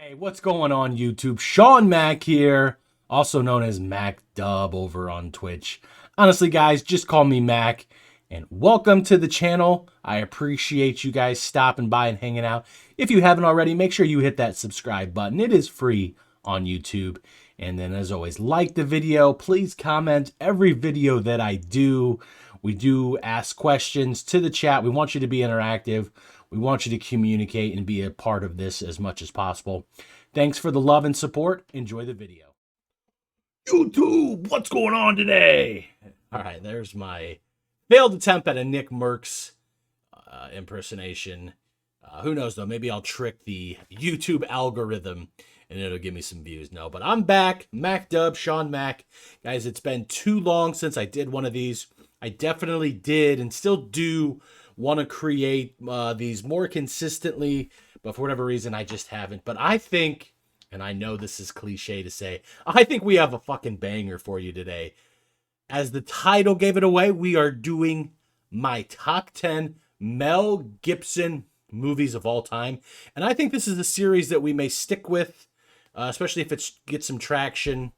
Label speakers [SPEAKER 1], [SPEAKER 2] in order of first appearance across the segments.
[SPEAKER 1] Hey, what's going on YouTube? Sean Mack here, also known as Mac Dub over on Twitch. Honestly, guys, just call me Mac, and welcome to the channel. I appreciate you guys stopping by and hanging out. If you haven't already, make sure you hit that subscribe button. It is free on YouTube. And then, as always, like the video. Please comment every video that I do. We do ask questions to the chat. We want you to be interactive. We want you to communicate and be a part of this as much as possible. Thanks for the love and support. Enjoy the video. YouTube, what's going on today? All right, there's my failed attempt at a Nick Merckx impersonation. Who knows, though? Maybe I'll trick the YouTube algorithm and it'll give me some views. No, but I'm back. Mac Dub, Sean Mack. Guys, it's been too long since I did one of these. I definitely did and still do want to create these more consistently, but for whatever reason, I just haven't. But I think, and I know this is cliche to say, I think we have a fucking banger for you today. As the title gave it away, we are doing my top 10 Mel Gibson movies of all time. And I think this is a series that we may stick with, especially if it gets some traction.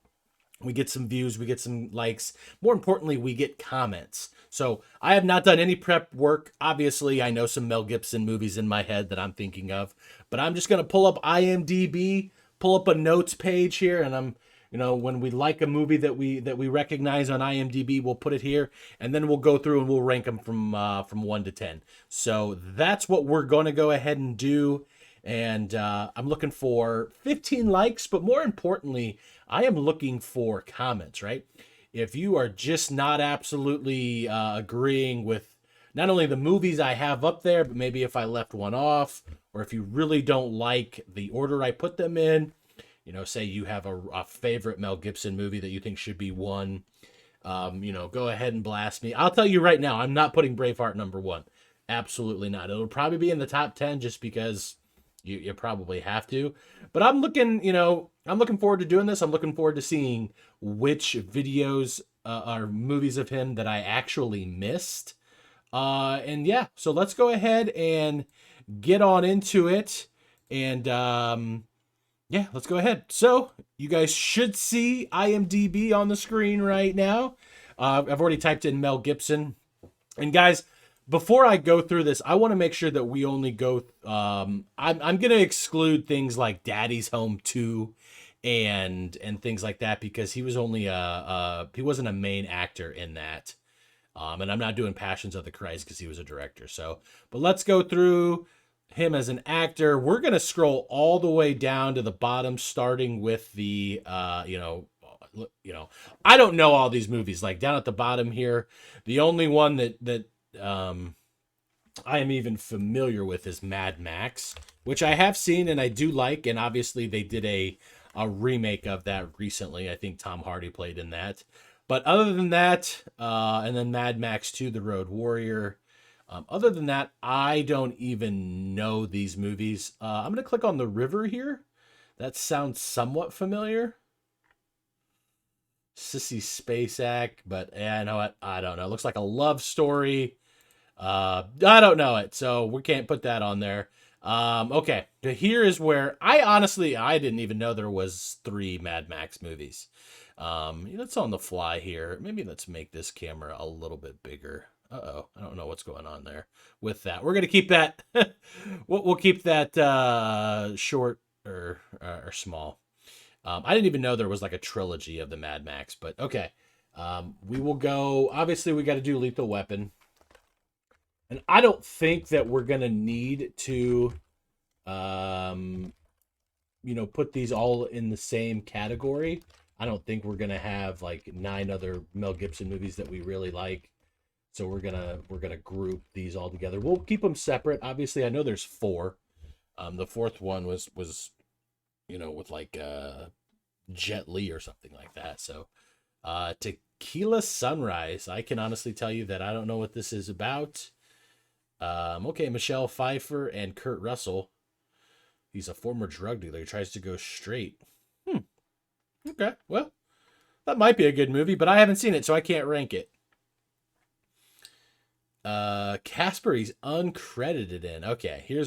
[SPEAKER 1] We get some views, we get some likes. More importantly, we get comments. So I have not done any prep work. Obviously, I know some Mel Gibson movies in my head that I'm thinking of, but I'm just going to pull up IMDb, pull up a notes page here, and when we like a movie that we recognize on IMDb, we'll put it here, and then we'll go through and we'll rank them from 1 to 10. So that's what we're going to go ahead and do. And I'm looking for 15 likes, but more importantly, I am looking for comments, right? If you are just not absolutely agreeing with not only the movies I have up there, but maybe if I left one off, or if you really don't like the order I put them in, say you have a favorite Mel Gibson movie that you think should be one, go ahead and blast me. I'll tell you right now, I'm not putting Braveheart number 1. Absolutely not. It'll probably be in the top 10 just because you probably have to. But I'm looking forward to doing this. I'm looking forward to seeing which videos are movies of him that I actually missed. And yeah, so let's go ahead and get on into it. And yeah, let's go ahead. So you guys should see IMDb on the screen right now. I've already typed in Mel Gibson. And guys, before I go through this, I want to make sure that we only go. I'm going to exclude things like Daddy's Home 2 and things like that because he was only he wasn't a main actor in that. And I'm not doing Passions of the Christ because he was a director. So, but let's go through him as an actor. We're going to scroll all the way down to the bottom, starting with the I don't know all these movies. Like down at the bottom here, the only one that I am even familiar with is Mad Max, which I have seen and I do like, and obviously they did a remake of that recently. I think Tom Hardy played in that. But other than that, and then Mad Max 2, The Road Warrior. Other than that, I don't even know these movies. I'm going to click on The River here. That sounds somewhat familiar. Sissy Spacek, but I know it. I don't know. It looks like a love story. I don't know it, so we can't put that on there. Okay, but here is where I didn't even know there was 3 Mad Max movies. Let's on the fly here. Maybe let's make this camera a little bit bigger. I don't know what's going on there with that. We're gonna keep that. We'll keep that short or small. I didn't even know there was like a trilogy of the Mad Max, but okay. We will go. Obviously, we got to do Lethal Weapon. And I don't think that we're going to need to, put these all in the same category. I don't think we're going to have like 9 other Mel Gibson movies that we really like. So we're going to group these all together. We'll keep them separate. Obviously, I know there's 4. The 4th one was with like Jet Li or something like that. So Tequila Sunrise. I can honestly tell you that I don't know what this is about. Okay, Michelle Pfeiffer and Kurt Russell. He's a former drug dealer. He tries to go straight. Okay, well, that might be a good movie, but I haven't seen it, so I can't rank it. Casper, he's uncredited in. Okay, here.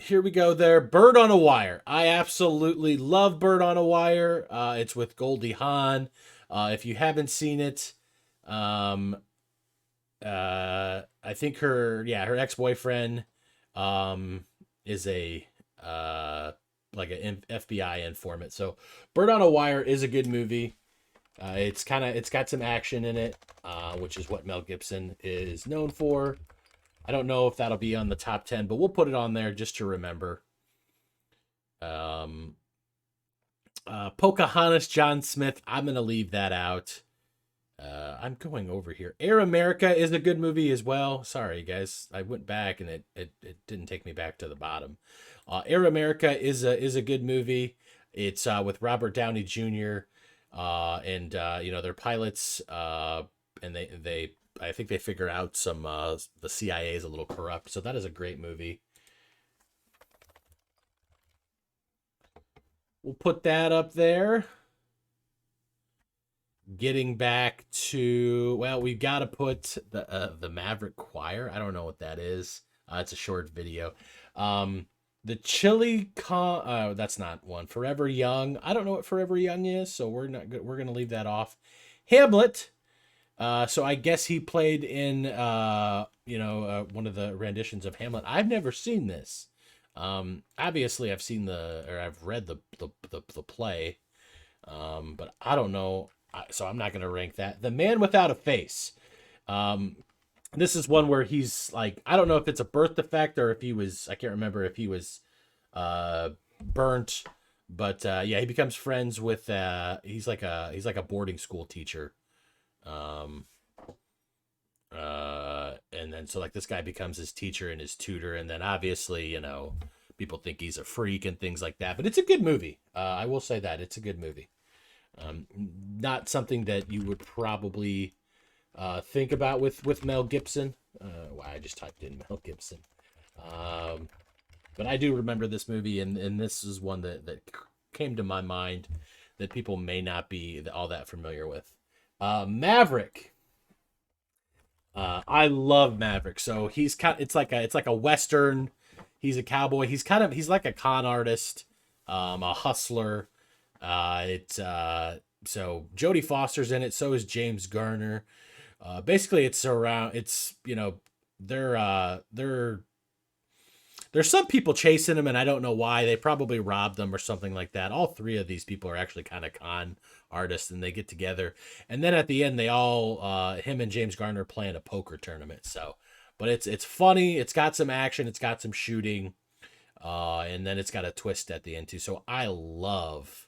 [SPEAKER 1] here we go there. Bird on a Wire. I absolutely love Bird on a Wire. It's with Goldie Hawn. If you haven't seen it, um, I think her ex-boyfriend is a like an FBI informant. So Bird on a Wire is a good movie. It's got some action in it, which is what Mel Gibson is known for. I don't know if that'll be on the top 10, but we'll put it on there just to remember. Pocahontas, John Smith. I'm going to leave that out. I'm going over here. Air America is a good movie as well. Sorry, guys. I went back and it didn't take me back to the bottom. Air America is a good movie. It's with Robert Downey Jr. And they're pilots, and they I think they figure out some the CIA is a little corrupt. So that is a great movie. We'll put that up there. Getting back to, well, we've got to put the Maverick Choir. I don't know what that is. It's a short video. The Chili Con, that's not one. Forever Young. I don't know what Forever Young is, so we're not good. We're gonna leave that off. Hamlet. So I guess he played in one of the renditions of Hamlet. I've never seen this. Obviously I've read the play. But I don't know. So I'm not going to rank that. The Man Without a Face. This is one where he's like, I don't know if it's a birth defect or if I can't remember if he was burnt, but he becomes friends with he's like a boarding school teacher. And then so like this guy becomes his teacher and his tutor, and then obviously, people think he's a freak and things like that, but it's a good movie. I will say that it's a good movie. Not something that you would probably think about with Mel Gibson. I just typed in Mel Gibson. But I do remember this movie, and this is one that came to my mind that people may not be all that familiar with. Maverick. I love Maverick. So it's like a Western. He's a cowboy. He's like a con artist, a hustler. So Jodie Foster's in it. So is James Garner. Basically there's some people chasing him, and I don't know why. They probably robbed them or something like that. All three of these people are actually kind of con artists, and they get together. And then at the end, they all, him and James Garner play in a poker tournament. So, but it's funny. It's got some action. It's got some shooting. And then it's got a twist at the end too. So I love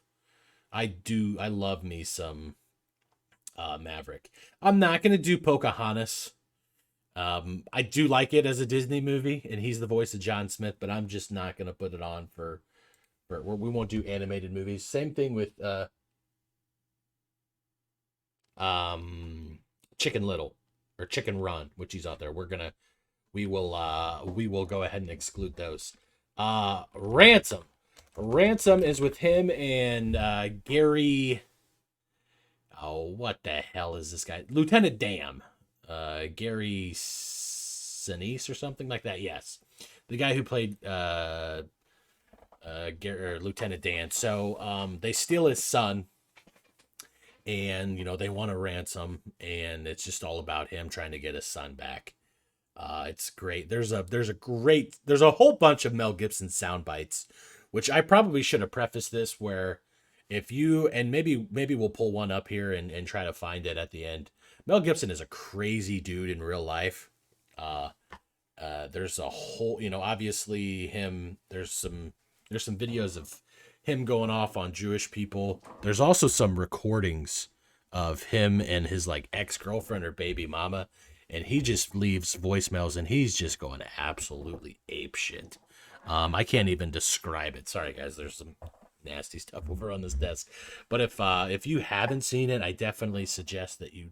[SPEAKER 1] me some Maverick. I'm not going to do Pocahontas. I do like it as a Disney movie, and he's the voice of John Smith, but I'm just not going to put it on for we won't do animated movies. Same thing with Chicken Little or Chicken Run, which he's out there. We will go ahead and exclude those. Ransom is with him and Gary. Oh, what the hell is this guy? Lieutenant Dan. Gary Sinise or something like that. Yes. The guy who played Lieutenant Dan. So they steal his son, and they want to ransom, and it's just all about him trying to get his son back. It's great. There's a whole bunch of Mel Gibson sound bites, which I probably should have prefaced this where maybe we'll pull one up here and try to find it at the end. Mel Gibson is a crazy dude in real life. There's a whole, obviously him, there's some videos of him going off on Jewish people. There's also some recordings of him and his like ex-girlfriend or baby mama, and he just leaves voicemails and he's just going absolutely ape shit. I can't even describe it. Sorry guys, there's some nasty stuff over on this desk. But if you haven't seen it, I definitely suggest that you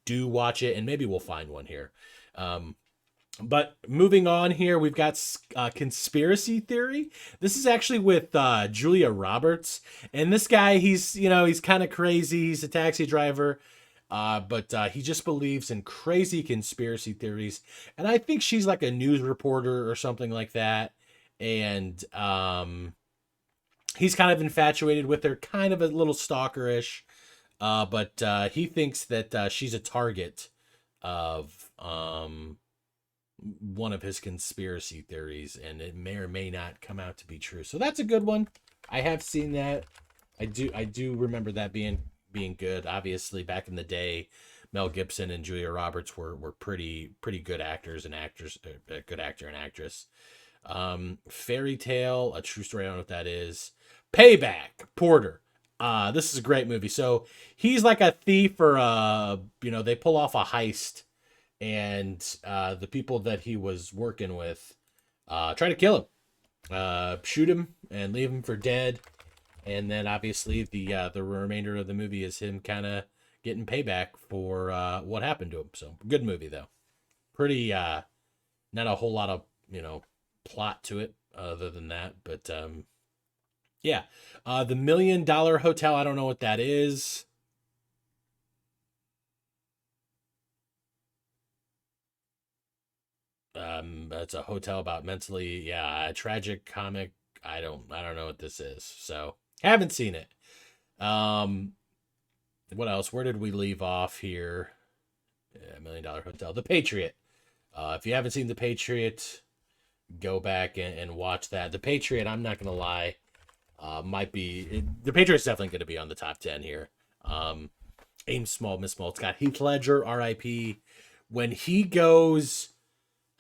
[SPEAKER 1] do watch it, and maybe we'll find one here. But moving on here, we've got Conspiracy Theory. This is actually with Julia Roberts, and this guy, he's kind of crazy. He's a taxi driver, but he just believes in crazy conspiracy theories, and I think she's like a news reporter or something like that. and he's kind of infatuated with her, kind of a little stalkerish. But he thinks that she's a target of one of his conspiracy theories, and it may or may not come out to be true. So that's a good one. I have seen that. I do remember that being good. Obviously, back in the day, Mel Gibson and Julia Roberts were pretty good actors and actors, a good actor and actress. Fairy Tale, A True Story. I don't know what that is. Payback, Porter. This is a great movie. So he's like a thief, or they pull off a heist, and the people that he was working with try to kill him, shoot him, and leave him for dead. And then obviously the remainder of the movie is him kind of getting payback for what happened to him. So good movie though. Pretty not a whole lot of plot to it other than that, but yeah. The $1 Million Hotel. I don't know what that is. It's a hotel about mentally, yeah, a tragic comic. I don't know what this is. So haven't seen it. Um, what else? Where did we leave off here? Yeah, $1 Million Hotel. The Patriot. If you haven't seen The Patriot, go back and watch that. The Patriot, I'm not gonna lie, might be The Patriot's definitely gonna be on the top 10 here. Aim small, miss small. It's got Heath Ledger, R.I.P. When he goes,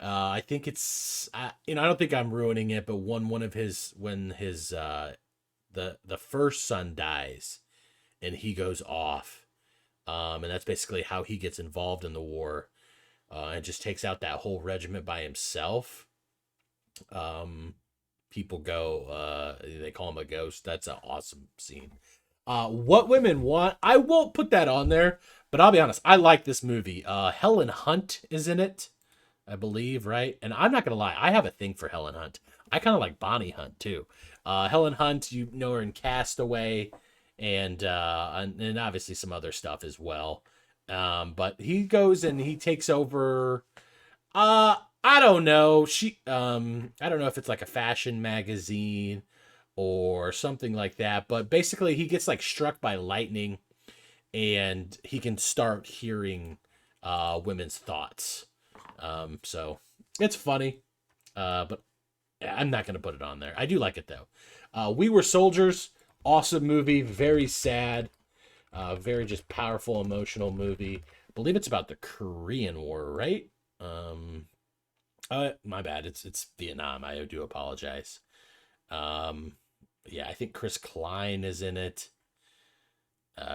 [SPEAKER 1] I think it's I don't think I'm ruining it, but one of his when his the first son dies, and he goes off, and that's basically how he gets involved in the war, and just takes out that whole regiment by himself. Um, People go, they call him a ghost. That's an awesome scene. What Women Want. I won't put that on there, but I'll be honest. I like this movie. Helen Hunt is in it, I believe, right? And I'm not gonna lie, I have a thing for Helen Hunt. I kind of like Bonnie Hunt too. Helen Hunt, you know her in Castaway, and obviously some other stuff as well. But he goes and he takes over. I don't know. I don't know if it's like a fashion magazine or something like that. But basically, he gets like struck by lightning, and he can start hearing women's thoughts. So it's funny, but I'm not gonna put it on there. I do like it though. We Were Soldiers, awesome movie, very sad, very just powerful, emotional movie. I believe it's about the Korean War, right? My bad. It's Vietnam. I do apologize. Um, yeah, I think Chris Klein is in it.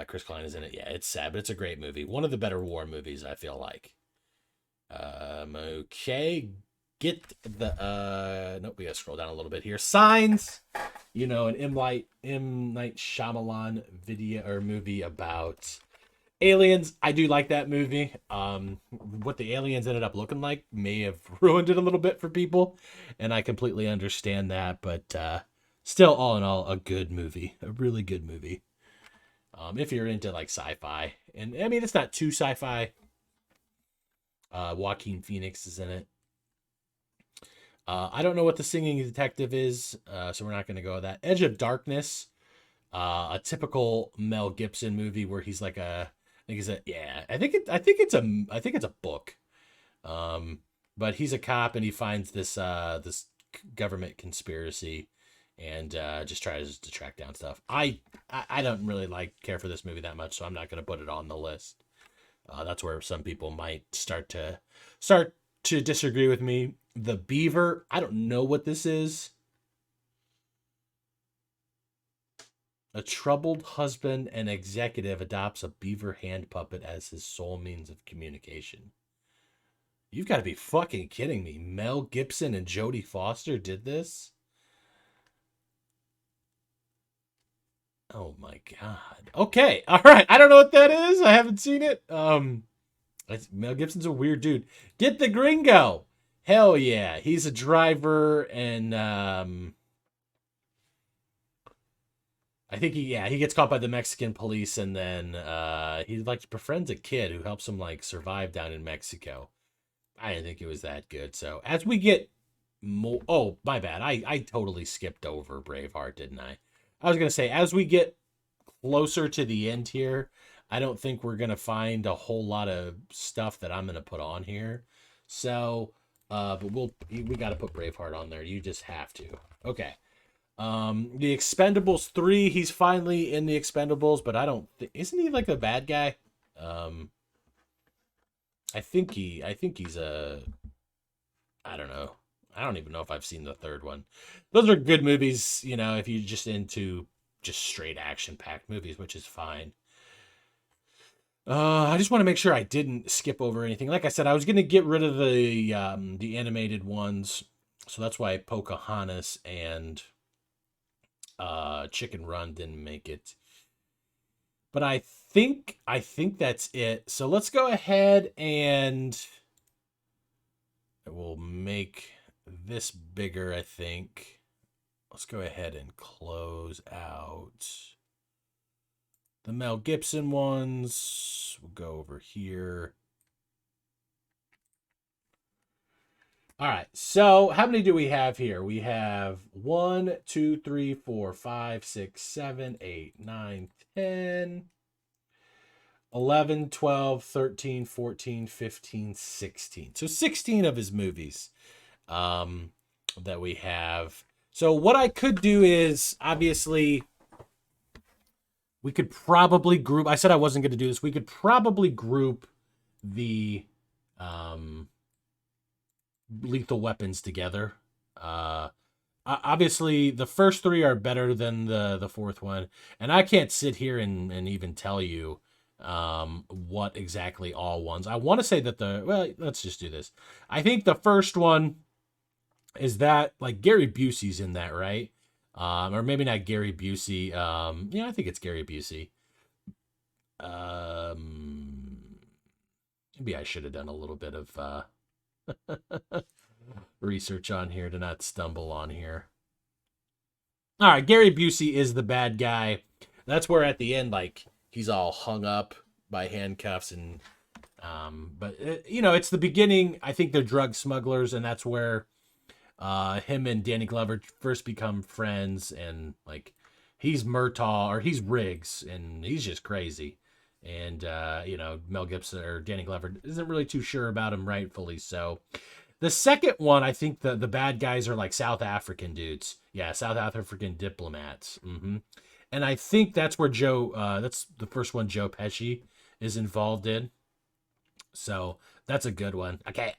[SPEAKER 1] Chris Klein is in it. Yeah, it's sad, but it's a great movie. One of the better war movies, I feel like. Okay. Get the nope, we gotta scroll down a little bit here. Signs, an M. Night Shyamalan video or movie about aliens. I do like that movie. What the aliens ended up looking like may have ruined it a little bit for people, and I completely understand that, but still, all in all, a good movie. A really good movie. If you're into like sci-fi. And I mean, it's not too sci-fi. Joaquin Phoenix is in it. I don't know what The Singing Detective is, so we're not going to go with that. Edge of Darkness, a typical Mel Gibson movie where he's like I think it's a book, but he's a cop and he finds this government conspiracy, and just tries to track down stuff. I don't really care for this movie that much, so I'm not going to put it on the list. That's where some people might start to disagree with me. The Beaver, I don't know what this is. A troubled husband and executive adopts a beaver hand puppet as his sole means of communication. You've got to be fucking kidding me. Mel Gibson and Jodie Foster did this? Oh my god. Okay, all right. I don't know what that is. I haven't seen it. Mel Gibson's a weird dude. Get the Gringo. Hell yeah. He's a driver, and I think he gets caught by the Mexican police, and then he befriends a kid who helps him survive down in Mexico. I didn't think it was that good. So as we get more. Oh, my bad. I totally skipped over Braveheart, didn't I? I was gonna say, as we get closer to the end here, I don't think we're gonna find a whole lot of stuff that I'm gonna put on here. So, but we got to put Braveheart on there. You just have to. Okay. The Expendables 3. He's finally in the Expendables, but I don't. Isn't he like the bad guy? Um, I think he's a. I don't know. I don't even know if I've seen the third one. Those are good movies, you know, if you're just into just straight action-packed movies, which is fine. I just want to make sure I didn't skip over anything. Like I said, I was going to get rid of the animated ones, so that's why Pocahontas and Chicken Run didn't make it. But I think that's it. So let's go ahead and we'll make this bigger, I think. Let's go ahead and close out the Mel Gibson ones. We'll go over here. All right. So how many do we have here? We have 1, 2, 3, 4, 5, 6, 7, 8, 9, 10, 11, 12, 13, 14, 15, 16. So 16 of his movies that we have. So what I could do is, obviously, we could probably group. I said I wasn't going to do this. We could probably group the Lethal Weapons together. Obviously, the first three are better than the fourth one. And I can't sit here and even tell you what exactly all ones. I want to say that well, let's just do this. I think the first one is that, like, Gary Busey's in that, right? Or maybe not Gary Busey. Yeah, I think it's Gary Busey. Maybe I should have done a little bit of research on here to not stumble on here. All right, Gary Busey is the bad guy. That's where at the end, like, he's all hung up by handcuffs and but you know, it's the beginning. I think they're drug smugglers, and that's where him and Danny Glover first become friends, and like he's Murtaugh or he's Riggs, and he's just crazy. And you know, Mel Gibson or Danny Glover isn't really too sure about him, rightfully so. The second one, I think the bad guys are like South African dudes. Yeah, South African diplomats. And I think that's where that's the first one Joe Pesci is involved in. So that's a good one. Okay.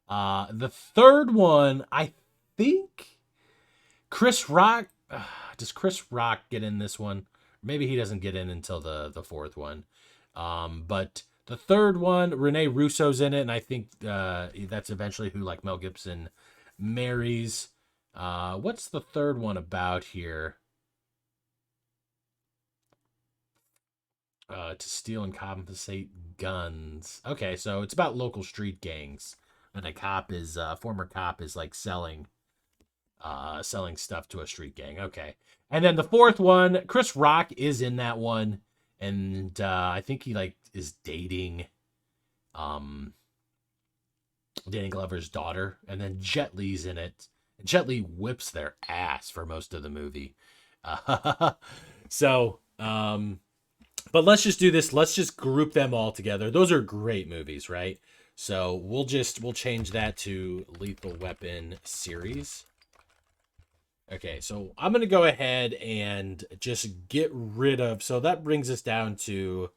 [SPEAKER 1] The third one, I think Chris Rock. Does Chris Rock get in this one? Maybe he doesn't get in until the fourth one. But the third one, Rene Russo's in it, and I think that's eventually who, like, Mel Gibson marries. What's the third one about here? To steal and compensate guns. Okay, so it's about local street gangs, and a former cop is like selling stuff to a street gang. Okay, and then the fourth one, Chris Rock is in that one, and I think he like is dating Danny Glover's daughter, and then Jet Li's in it. And Jet Li whips their ass for most of the movie. So, but let's just do this. Let's just group them all together. Those are great movies, right? So we'll change that to Lethal Weapon series. Okay, so I'm going to go ahead and just get rid of... So that brings us down to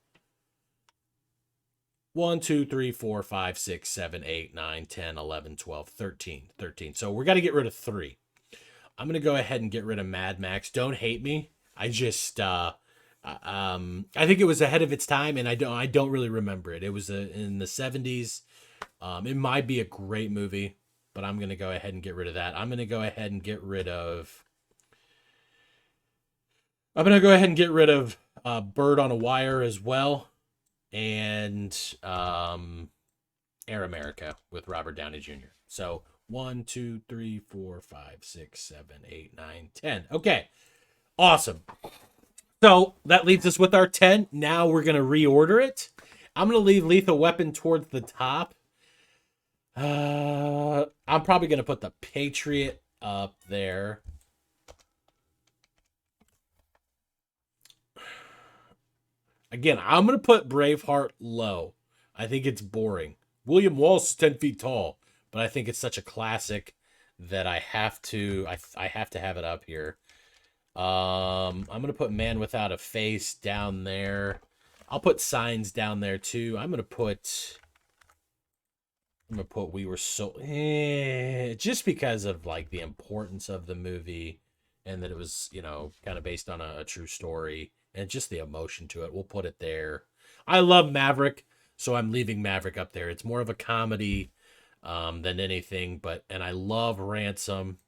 [SPEAKER 1] 1, 2, 3, 4, 5, 6, 7, 8, 9, 10, 11, 12, 13. So we're going to get rid of 3. I'm going to go ahead and get rid of Mad Max. Don't hate me. I just... I think it was ahead of its time, and I don't really remember it. It was in the 70s. It might be a great movie, but I'm gonna go ahead and get rid of that. I'm gonna go ahead and get rid of Bird on a Wire as well, and Air America with Robert Downey Jr. So 1, 2, 3, 4, 5, 6, 7, 8, 9, 10. Okay, awesome. So that leaves us with our 10. Now we're going to reorder it. I'm going to leave Lethal Weapon towards the top. I'm probably going to put the Patriot up there. Again, I'm going to put Braveheart low. I think it's boring. William Wallace is 10 feet tall, but I think it's such a classic that I have to have it up here. I'm going to put Man Without a Face down there. I'll put Signs down there too. I'm going to put We Were So just because of like the importance of the movie and that it was, you know, kind of based on a true story and just the emotion to it. We'll put it there. I love Maverick, so I'm leaving Maverick up there. It's more of a comedy than anything, and I love Ransom.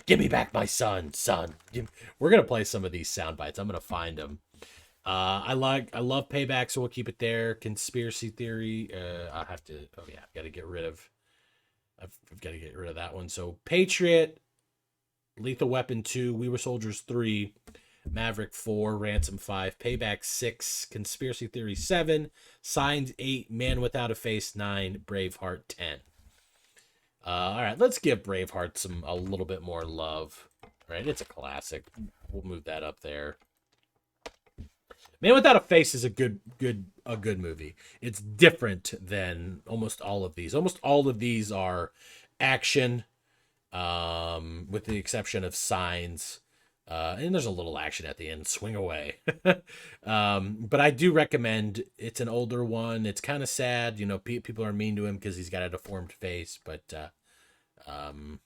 [SPEAKER 1] Give me back my son. We're gonna play some of these sound bites. I'm gonna find them. I love Payback, so we'll keep it there. Conspiracy Theory. I'll have to. Oh yeah, I've got to get rid of. I've got to get rid of that one. So Patriot, Lethal Weapon 2, We Were Soldiers 3, Maverick 4, Ransom 5, Payback 6, Conspiracy Theory 7, Signs 8, Man Without a Face 9, Braveheart 10. All right, let's give Braveheart a little bit more love. All right, it's a classic. We'll move that up there. Man Without a Face is a good movie. It's different than almost all of these. Almost all of these are action, with the exception of Signs. And there's a little action at the end. Swing away. But I do recommend. It's an older one. It's kind of sad. You know, people are mean to him because he's got a deformed face. But and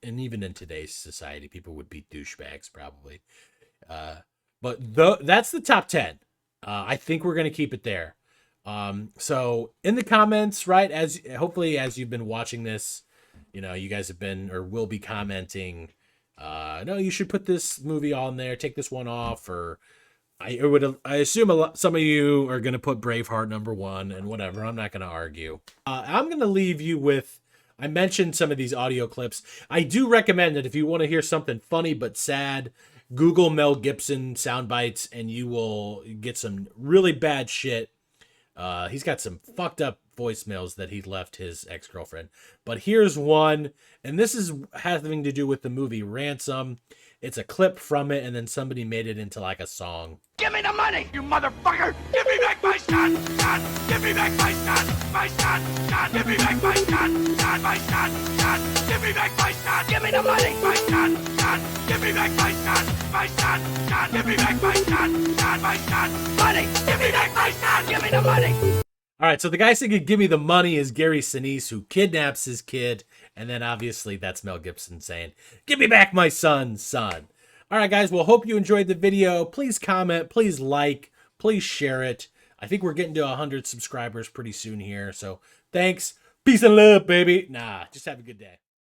[SPEAKER 1] even in today's society, people would be douchebags probably. But that's the top 10. I think we're gonna keep it there. So in the comments, right, hopefully as you've been watching this, you know, you guys have been or will be commenting. No, you should put this movie on there. Take this one off, or I assume some of you are gonna put Braveheart number 1 and whatever. I'm not gonna argue. I'm gonna leave you with. I mentioned some of these audio clips. I do recommend that if you want to hear something funny but sad, Google Mel Gibson sound bites and you will get some really bad shit. He's got some fucked up voicemails that he left his ex-girlfriend. But here's one, and this is having to do with the movie Ransom. It's a clip from it, and then somebody made it into like a song.
[SPEAKER 2] Give me the money, you motherfucker! Give me back my son! Son! Give me back my son! My son! Son! Give me back my son! Son! My son! Son! Give me back my son! Give me the money! My son! Son! Give me back my son! My son! Son! Give me back my son! Son! My son! Money! Give me back my son! Give me the money!
[SPEAKER 1] All right, so the guy saying "Give me the money" is Gary Sinise, who kidnaps his kid, and then obviously that's Mel Gibson saying, "Give me back my son." All right, guys, well, hope you enjoyed the video. Please comment, please like, please share it. I think we're getting to 100 subscribers pretty soon here, so thanks. Peace and love, baby. Nah, just have a good day.